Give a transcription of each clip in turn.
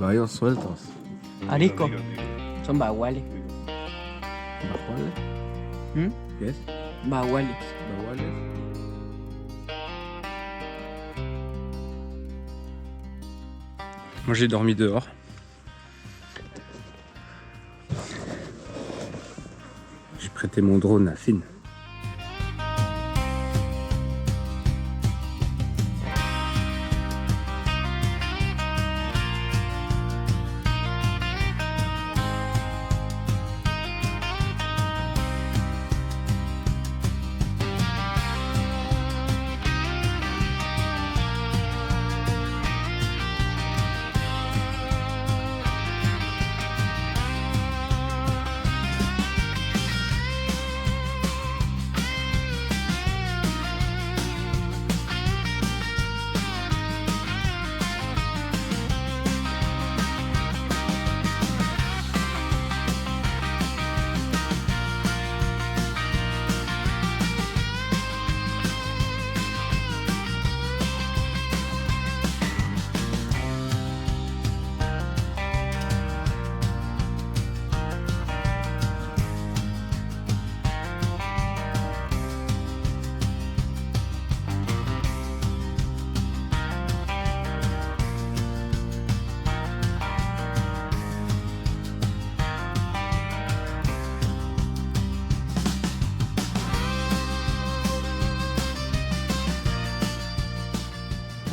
caballos sueltos. Arisco. Son baguales. ¿Bajuales? ¿Qué es? Baguales. ¿Baguales? Moi j'ai dormi dehors. J'ai prêté mon drone à Finn.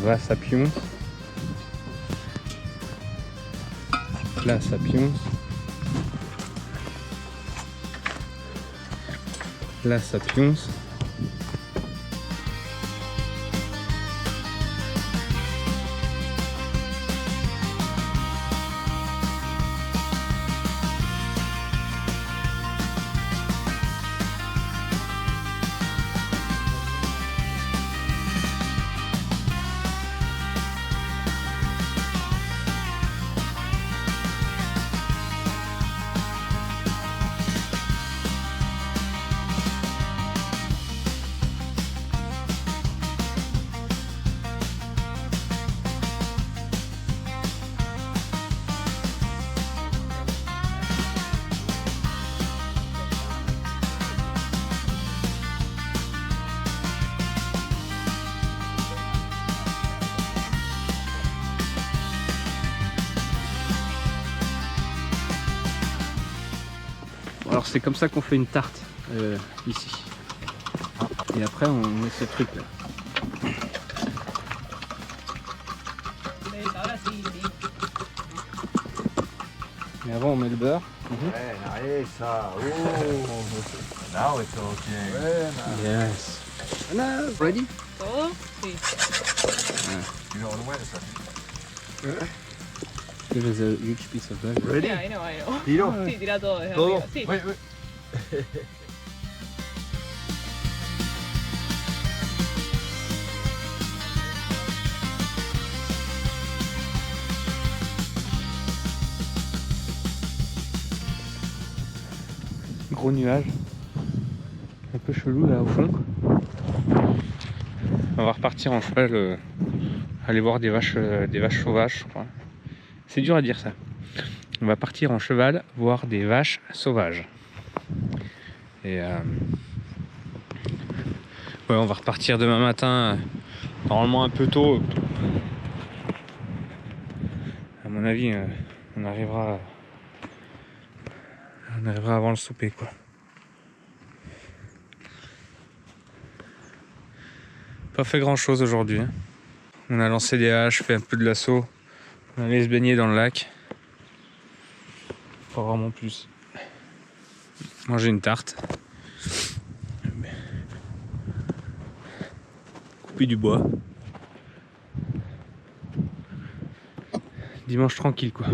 Là ça pionce. Là ça pionce. Là ça pionce. Alors c'est comme ça qu'on fait une tarte ici. Et après on met ce truc là. Et avant on met le beurre. Esa. Now it's okay. Yes. Now, ready? ¿Todo? Sí. You know what it is? There is a huge piece of butter. Ready? Sí, ahí no, ahí no. Tiro. Sí, tira todo desde ¿Todo? arriba. Sí. Wait, wait. Gros nuage. Un peu chelou là au fond. On va repartir en cheval, aller voir des vaches sauvages, je crois. C'est dur à dire ça. On va partir en cheval voir des vaches sauvages. Et ouais, on va repartir demain matin, normalement un peu tôt. À mon avis, on arrivera avant le souper, quoi. Pas fait grand chose aujourd'hui. On a lancé des haches, fait un peu de lasso. On allait se baigner dans le lac. Pas vraiment plus. Manger une tarte. Couper du bois. Dimanche tranquille, quoi.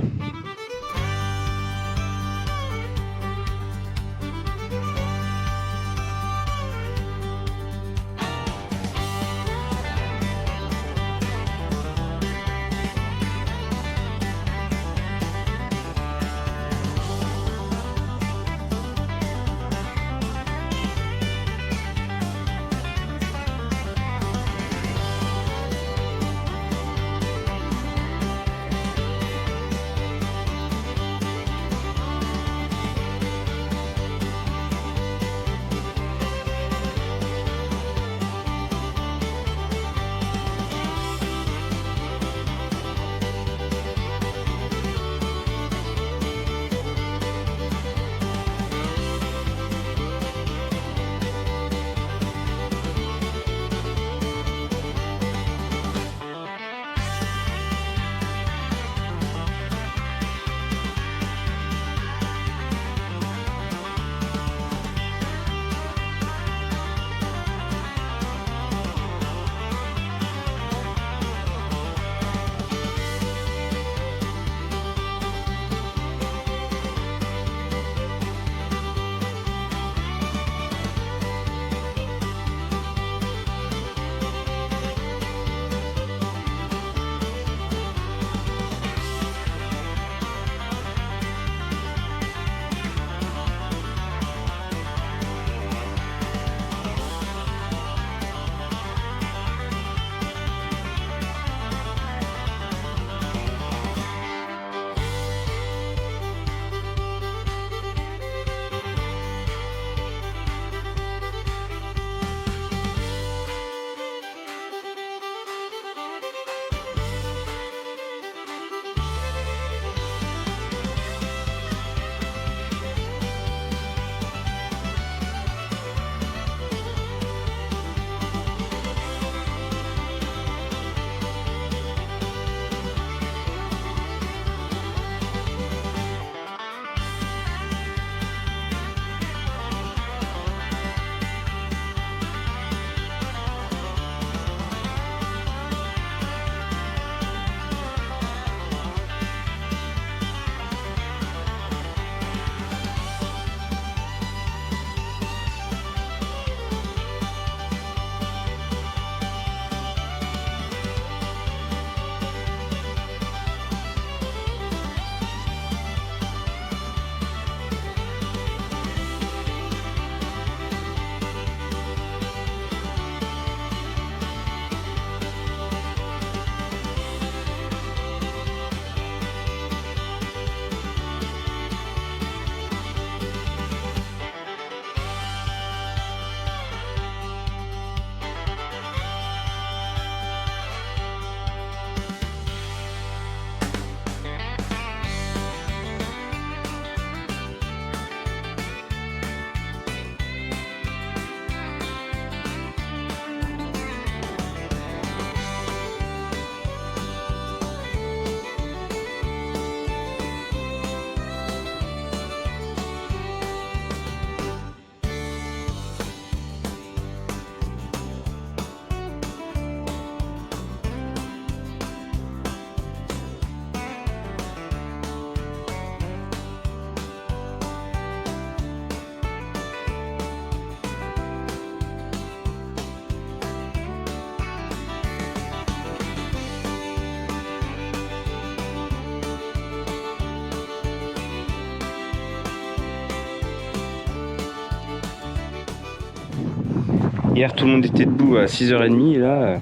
Hier tout le monde était debout à 6h30 et là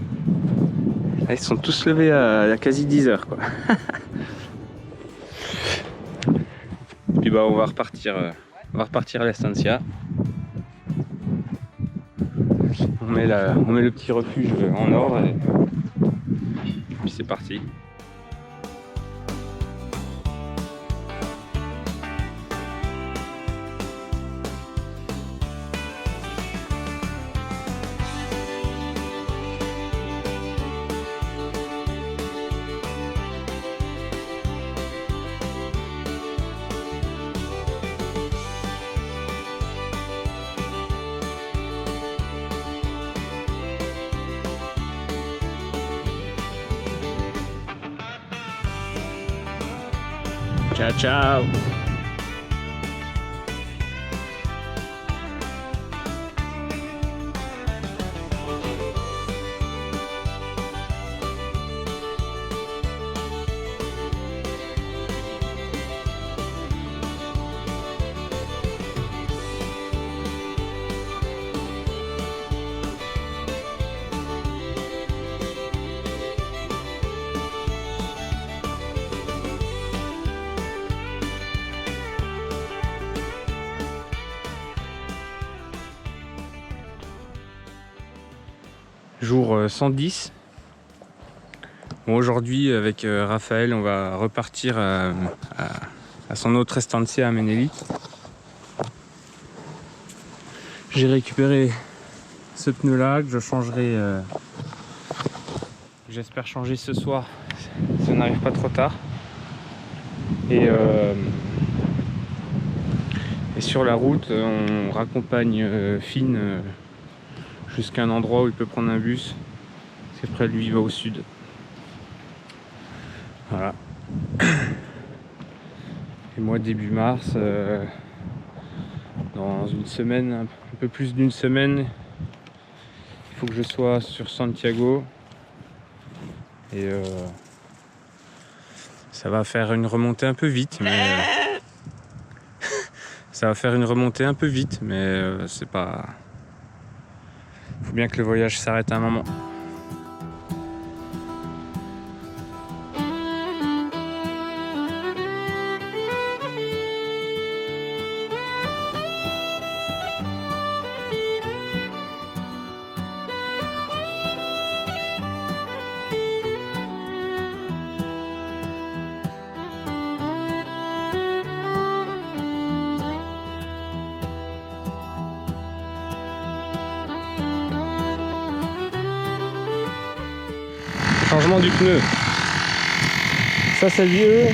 ils sont tous levés à quasi 10h quoi. Puis bah on va repartir à l'Estancia. On met le petit refuge en ordre et puis c'est parti. Ciao ciao. Jour 110. Bon, aujourd'hui avec Raphaël on va repartir à son autre estancia à Meneli. J'ai récupéré ce pneu là que je changerai, j'espère changer ce soir si on n'arrive pas trop tard. Et sur la route on raccompagne Finn jusqu'à un endroit où il peut prendre un bus. C'est près de lui, il va au sud. Voilà. Et moi début mars, dans une semaine, un peu plus d'une semaine, il faut que je sois sur Santiago. Et ça va faire une remontée un peu vite, mais ça va faire une remontée un peu vite, mais c'est pas. Faut bien que le voyage s'arrête à un moment. Changement du pneu. Ça c'est vieux.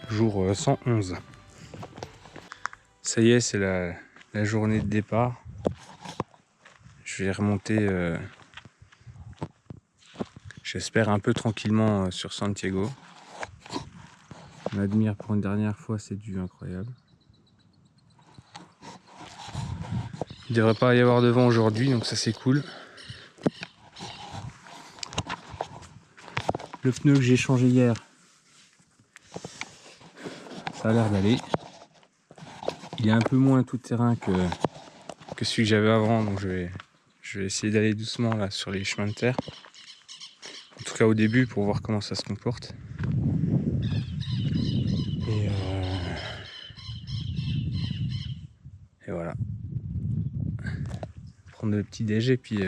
Jour 111. Ça y est, c'est la journée de départ. Je vais remonter, j'espère un peu tranquillement sur Santiago. On admire pour une dernière fois cette vue incroyable. Il ne devrait pas y avoir de vent aujourd'hui, donc ça c'est cool. Le pneu que j'ai changé hier, ça a l'air d'aller. Il est un peu moins tout terrain que celui que j'avais avant, donc je vais essayer d'aller doucement là sur les chemins de terre. En tout cas au début pour voir comment ça se comporte. Et voilà. Prendre le petit déj et puis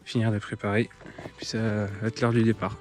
finir de préparer. Et puis ça va être l'heure du départ.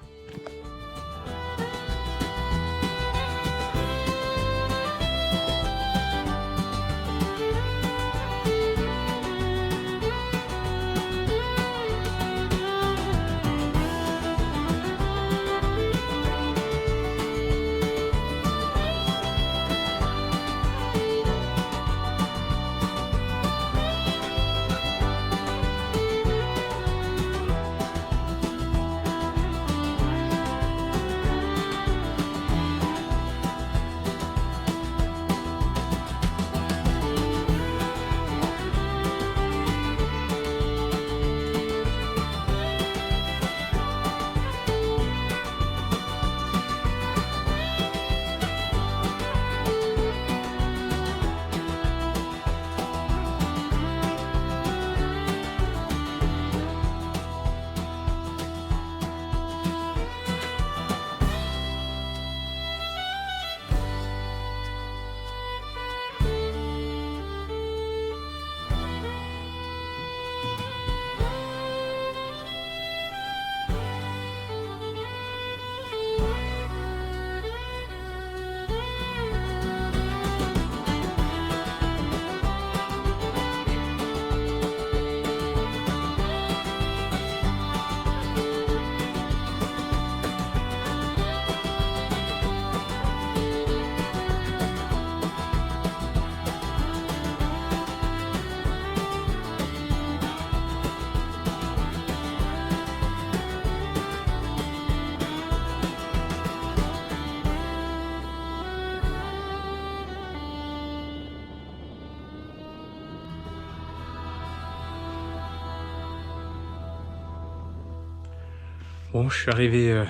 Bon, je suis arrivé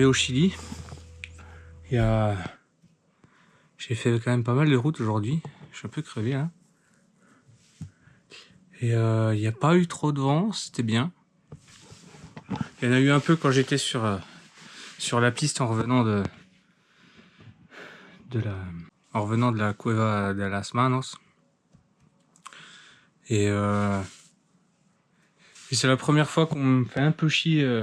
au Chili. J'ai fait quand même pas mal de route aujourd'hui. Je suis un peu crevé là. Et il n'y a pas eu trop de vent, c'était bien. Il y en a eu un peu quand j'étais sur la piste en revenant de la Cueva de las Manos. Et c'est la première fois qu'on me fait un peu chier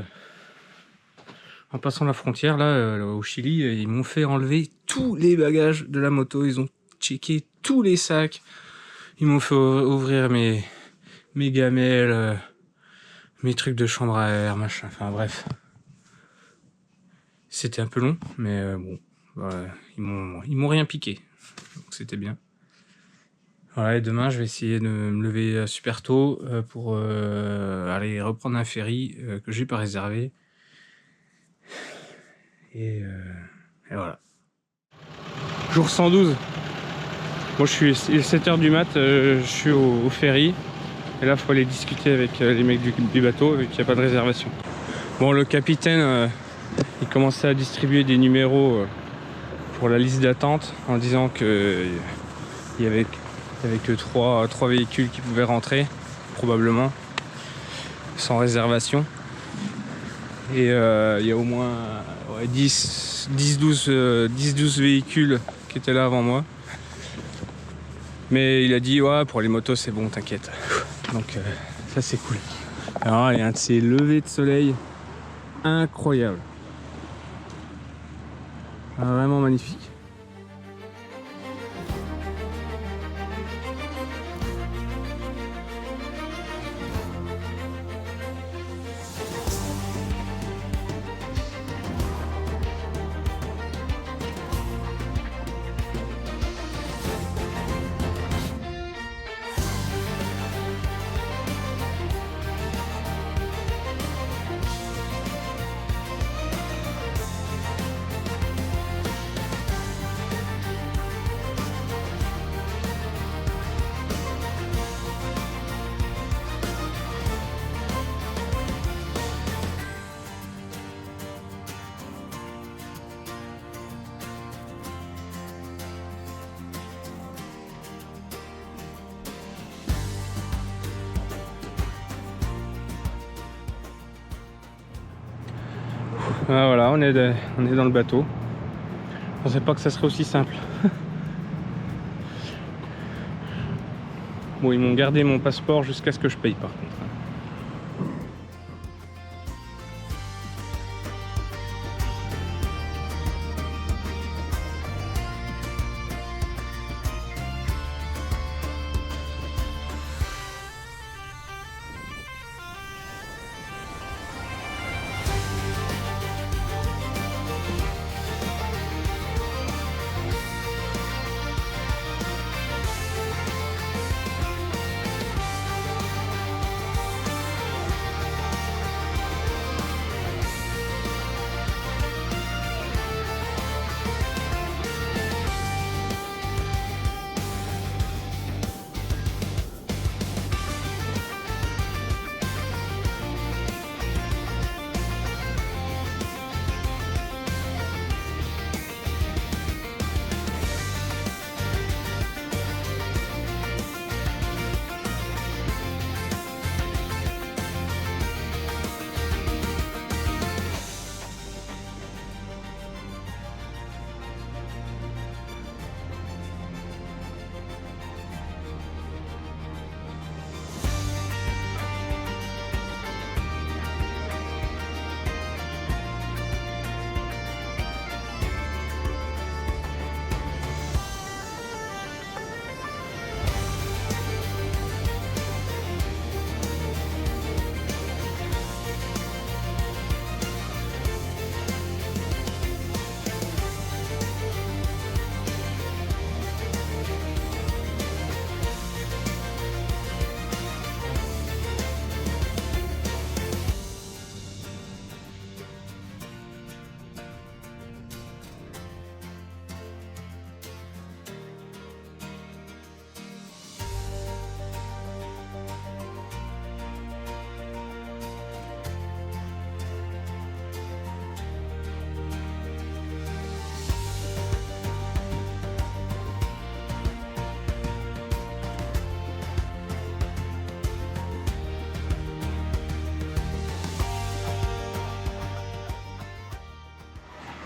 en passant la frontière là au Chili. Ils m'ont fait enlever tous les bagages de la moto. Ils ont checké tous les sacs. Ils m'ont fait ouvrir mes gamelles, mes trucs de chambre à air, machin. Enfin bref. C'était un peu long, mais bon. Ils m'ont rien piqué. Donc c'était bien. Voilà, et demain je vais essayer de me lever super tôt pour aller reprendre un ferry que j'ai pas réservé. Et voilà. Jour 112. Moi je suis 7h du mat, je suis au ferry. Et là il faut aller discuter avec les mecs du bateau vu qu'il n'y a pas de réservation. Bon, le capitaine il commençait à distribuer des numéros pour la liste d'attente en disant que il y avait que 3 véhicules qui pouvaient rentrer, probablement, sans réservation. Et il y a au moins 10-12 véhicules qui étaient là avant moi. Mais il a dit ouais, pour les motos c'est bon, t'inquiète. Donc ça c'est cool. Alors il y a un de ces levées de soleil incroyable. Vraiment magnifique. Ah, voilà, on est dans le bateau. Je pensais pas que ça serait aussi simple. Bon, ils m'ont gardé mon passeport jusqu'à ce que je paye par contre.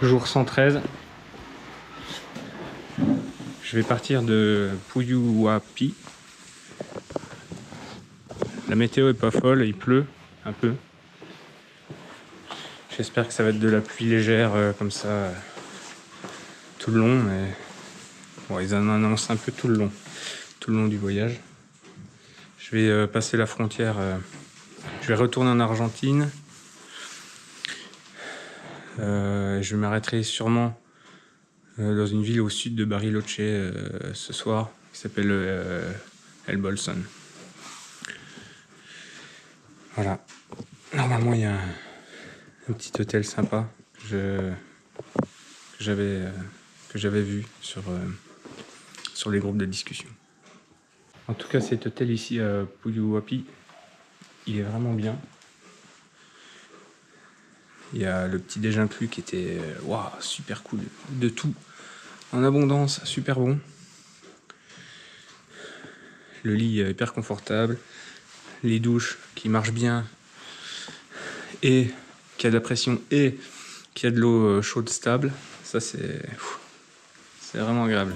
Jour 113. Je vais partir de Puyuhuapi. La météo est pas folle, il pleut un peu. J'espère que ça va être de la pluie légère comme ça tout le long, mais bon, ils en annoncent un peu tout le long du voyage. Je vais passer la frontière, je vais retourner en Argentine. Je m'arrêterai sûrement dans une ville au sud de Bariloche ce soir, qui s'appelle El Bolson. Voilà. Normalement, il y a un petit hôtel sympa que j'avais vu sur les groupes de discussion. En tout cas, cet hôtel ici à Puyuhuapi, il est vraiment bien. Il y a le petit déj inclus qui était super cool, de tout en abondance, super bon. Le lit est hyper confortable, les douches qui marchent bien et qui a de la pression et qui a de l'eau chaude stable. Ça c'est vraiment agréable.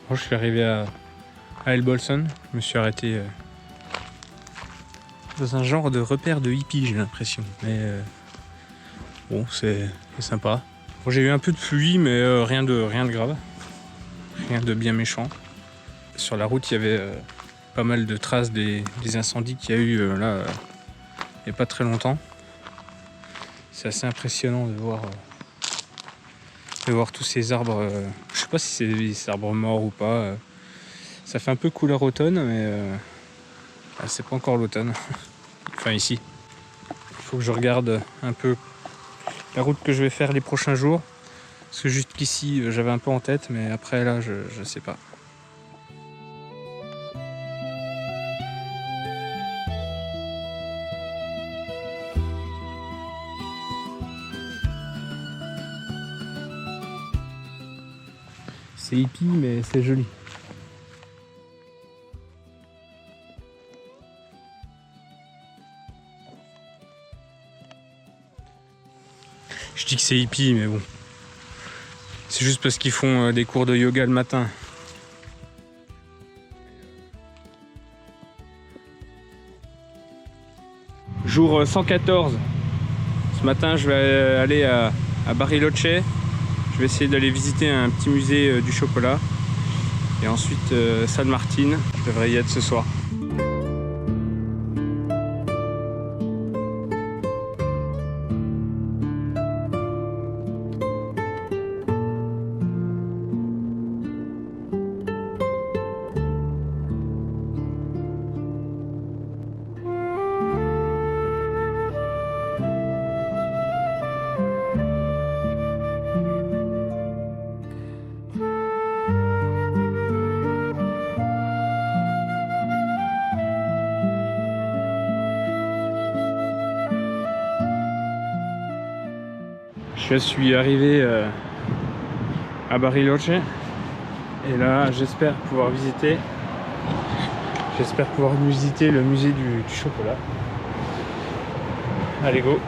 Bon, je suis arrivé à El Bolson. Je me suis arrêté dans un genre de repère de hippie, j'ai l'impression. Mais bon, c'est sympa. Bon, j'ai eu un peu de pluie, mais rien de grave. Rien de bien méchant. Sur la route, il y avait pas mal de traces des incendies qu'il y a eu là il n'y a pas très longtemps. C'est assez impressionnant de voir tous ces arbres. Je sais pas si c'est des arbres morts ou pas. Ça fait un peu couleur automne, mais c'est pas encore l'automne. Enfin ici. Il faut que je regarde un peu la route que je vais faire les prochains jours. Parce que jusqu'ici j'avais un peu en tête, mais après là je sais pas. C'est hippie, mais c'est joli. Je dis que c'est hippie, mais bon. C'est juste parce qu'ils font des cours de yoga le matin. Jour 114. Ce matin, je vais aller à Bariloche. Je vais essayer d'aller visiter un petit musée du chocolat. Et ensuite, San Martín. Je devrais y être ce soir. Je suis arrivé à Bariloche et là j'espère pouvoir visiter le musée du chocolat. Allez go.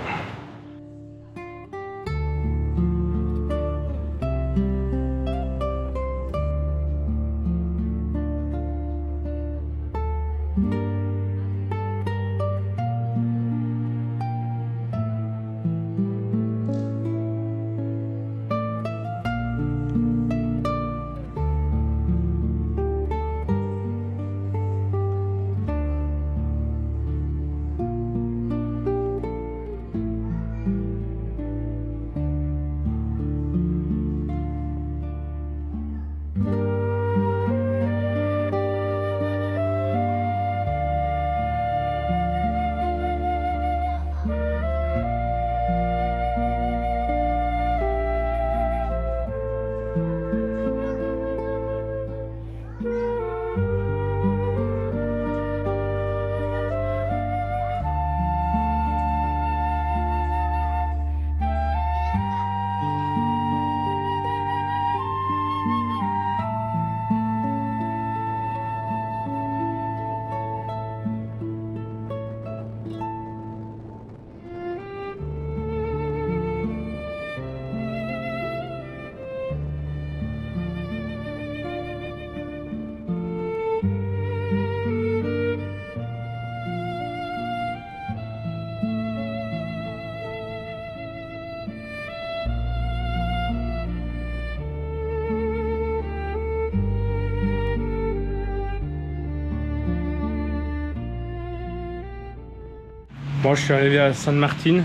Bon, je suis arrivé à San Martín.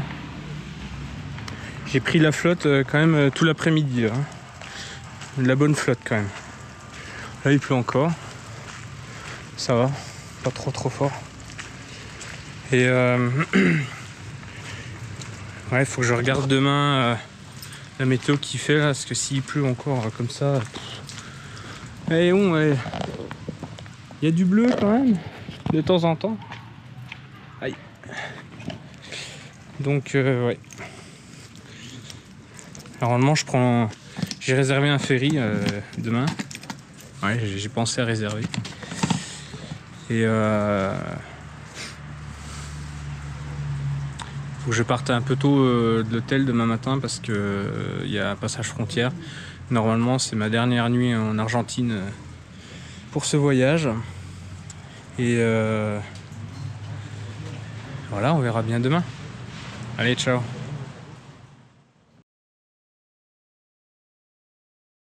J'ai pris la flotte quand même tout l'après-midi. Hein. De la bonne flotte quand même. Là, il pleut encore. Ça va, pas trop fort. Et ouais, faut que je regarde demain la météo qu'il fait là, parce que s'il pleut encore comme ça. Et bon, ouais. Il y a du bleu quand même, de temps en temps. Aïe. Donc ouais. Normalement j'ai réservé un ferry demain. Ouais, j'ai pensé à réserver. Et faut que je parte un peu tôt de l'hôtel demain matin parce que il y a un passage frontière. Normalement c'est ma dernière nuit en Argentine pour ce voyage. Et voilà, on verra bien demain. Allez, ciao.